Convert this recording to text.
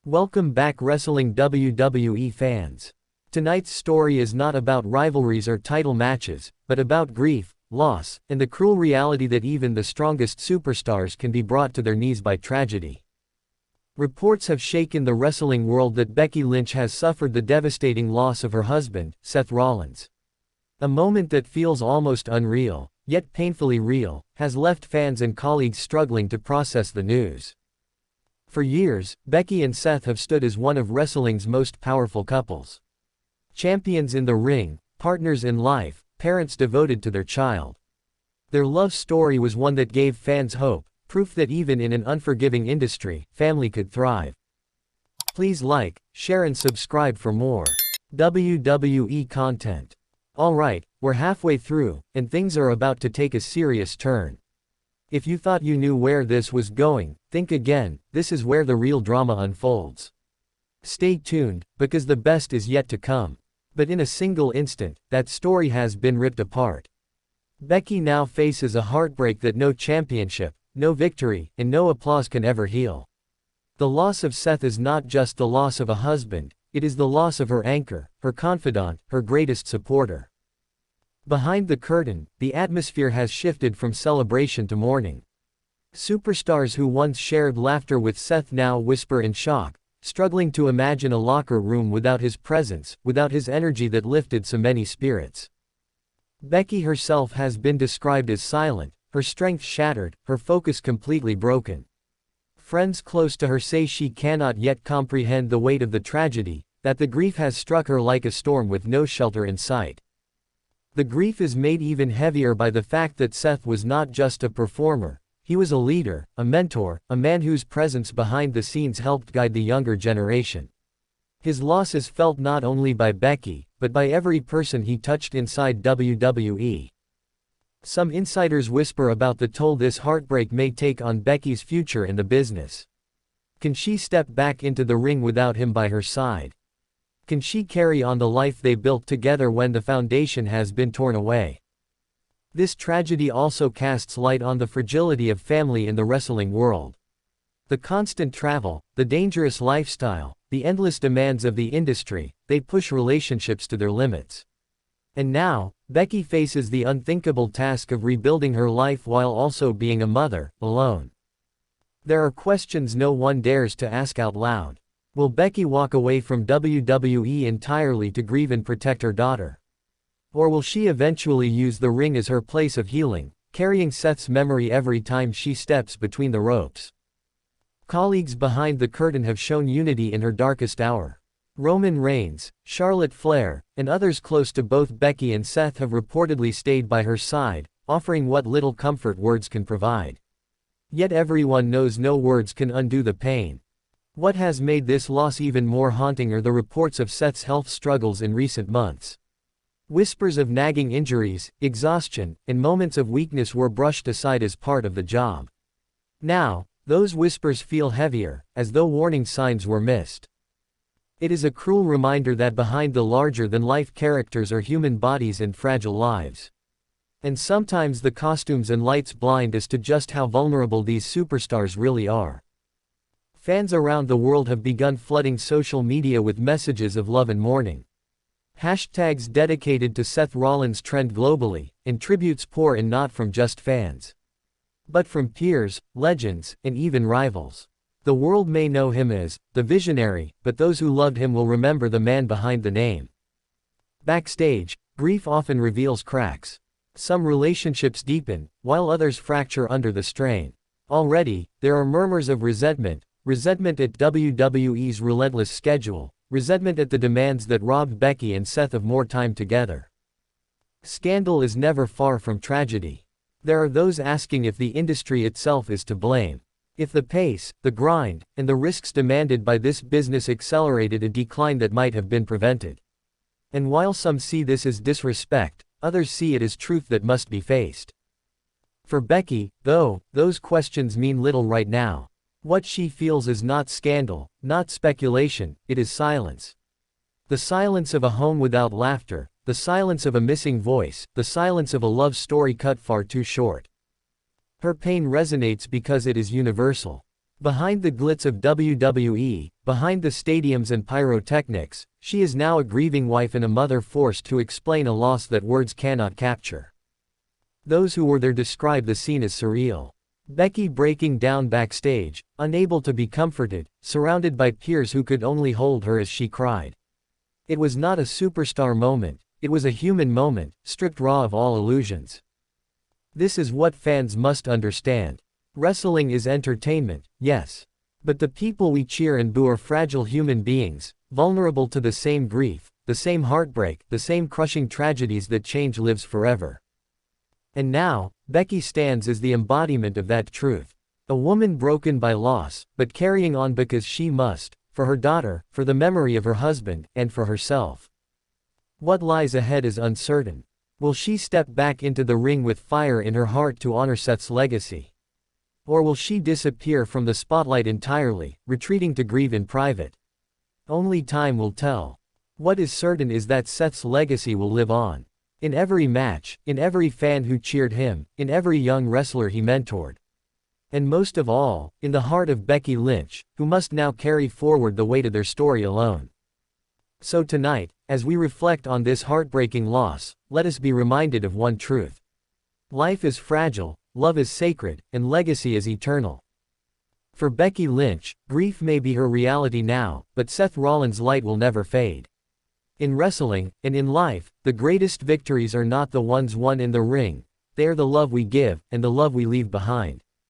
Welcome back wrestling WWE fans. Tonight's story is not about rivalries or title matches, but about grief, loss, and the cruel reality that even the strongest superstars can be brought to their knees by tragedy. Reports have shaken the wrestling world that Becky Lynch has suffered the devastating loss of her husband, Seth Rollins. A moment that feels almost unreal, yet painfully real, has left fans and colleagues struggling to process the news. For years, Becky and Seth have stood as one of wrestling's most powerful couples. Champions in the ring, partners in life, parents devoted to their child. Their love story was one that gave fans hope, proof that even in an unforgiving industry, family could thrive. Please like, share and subscribe for more WWE content. Alright, we're halfway through, and things are about to take a serious turn. If you thought you knew where this was going, think again, this is where the real drama unfolds. Stay tuned, because the best is yet to come. But in a single instant, that story has been ripped apart. Becky now faces a heartbreak that no championship, no victory, and no applause can ever heal. The loss of Seth is not just the loss of a husband, it is the loss of her anchor, her confidant, her greatest supporter. Behind the curtain, the atmosphere has shifted from celebration to mourning. Superstars who once shared laughter with Seth now whisper in shock, struggling to imagine a locker room without his presence, without his energy that lifted so many spirits. Becky herself has been described as silent, her strength shattered, her focus completely broken. Friends close to her say she cannot yet comprehend the weight of the tragedy, that the grief has struck her like a storm with no shelter in sight. The grief is made even heavier by the fact that Seth was not just a performer, he was a leader, a mentor, a man whose presence behind the scenes helped guide the younger generation. His loss is felt not only by Becky, but by every person he touched inside WWE. Some insiders whisper about the toll this heartbreak may take on Becky's future in the business. Can she step back into the ring without him by her side? Can she carry on the life they built together when the foundation has been torn away? This tragedy also casts light on the fragility of family in the wrestling world. The constant travel, the dangerous lifestyle, the endless demands of the industry, they push relationships to their limits. And now, Becky faces the unthinkable task of rebuilding her life while also being a mother, alone. There are questions no one dares to ask out loud. Will Becky walk away from WWE entirely to grieve and protect her daughter? Or will she eventually use the ring as her place of healing, carrying Seth's memory every time she steps between the ropes? Colleagues behind the curtain have shown unity in her darkest hour. Roman Reigns, Charlotte Flair, and others close to both Becky and Seth have reportedly stayed by her side, offering what little comfort words can provide. Yet everyone knows no words can undo the pain. What has made this loss even more haunting are the reports of Seth's health struggles in recent months. Whispers of nagging injuries, exhaustion, and moments of weakness were brushed aside as part of the job. Now, those whispers feel heavier, as though warning signs were missed. It is a cruel reminder that behind the larger-than-life characters are human bodies and fragile lives. And sometimes the costumes and lights blind us to just how vulnerable these superstars really are. Fans around the world have begun flooding social media with messages of love and mourning. Hashtags dedicated to Seth Rollins trend globally, and tributes pour in not from just fans, but from peers, legends, and even rivals. The world may know him as the visionary, but those who loved him will remember the man behind the name. Backstage, grief often reveals cracks. Some relationships deepen, while others fracture under the strain. Already, there are murmurs of resentment at WWE's relentless schedule, resentment at the demands that robbed Becky and Seth of more time together. Scandal is never far from tragedy. There are those asking if the industry itself is to blame. If the pace, the grind, and the risks demanded by this business accelerated a decline that might have been prevented. And while some see this as disrespect, others see it as truth that must be faced. For Becky, though, those questions mean little right now. What she feels is not scandal, not speculation, it is silence. The silence of a home without laughter, the silence of a missing voice, the silence of a love story cut far too short. Her pain resonates because it is universal. Behind the glitz of WWE, behind the stadiums and pyrotechnics, she is now a grieving wife and a mother forced to explain a loss that words cannot capture. Those who were there describe the scene as surreal. Becky breaking down backstage, unable to be comforted, surrounded by peers who could only hold her as she cried. It was not a superstar moment, it was a human moment, stripped raw of all illusions. This is what fans must understand. Wrestling is entertainment, yes. But the people we cheer and boo are fragile human beings, vulnerable to the same grief, the same heartbreak, the same crushing tragedies that change lives forever. And now, Becky stands as the embodiment of that truth. A woman broken by loss, but carrying on because she must, for her daughter, for the memory of her husband, and for herself. What lies ahead is uncertain. Will she step back into the ring with fire in her heart to honor Seth's legacy? Or will she disappear from the spotlight entirely, retreating to grieve in private? Only time will tell. What is certain is that Seth's legacy will live on. In every match, in every fan who cheered him, in every young wrestler he mentored. And most of all, in the heart of Becky Lynch, who must now carry forward the weight of their story alone. So tonight, as we reflect on this heartbreaking loss, let us be reminded of one truth. Life is fragile, love is sacred, and legacy is eternal. For Becky Lynch, grief may be her reality now, but Seth Rollins' light will never fade. In wrestling, and in life, the greatest victories are not the ones won in the ring, they are the love we give, and the love we leave behind.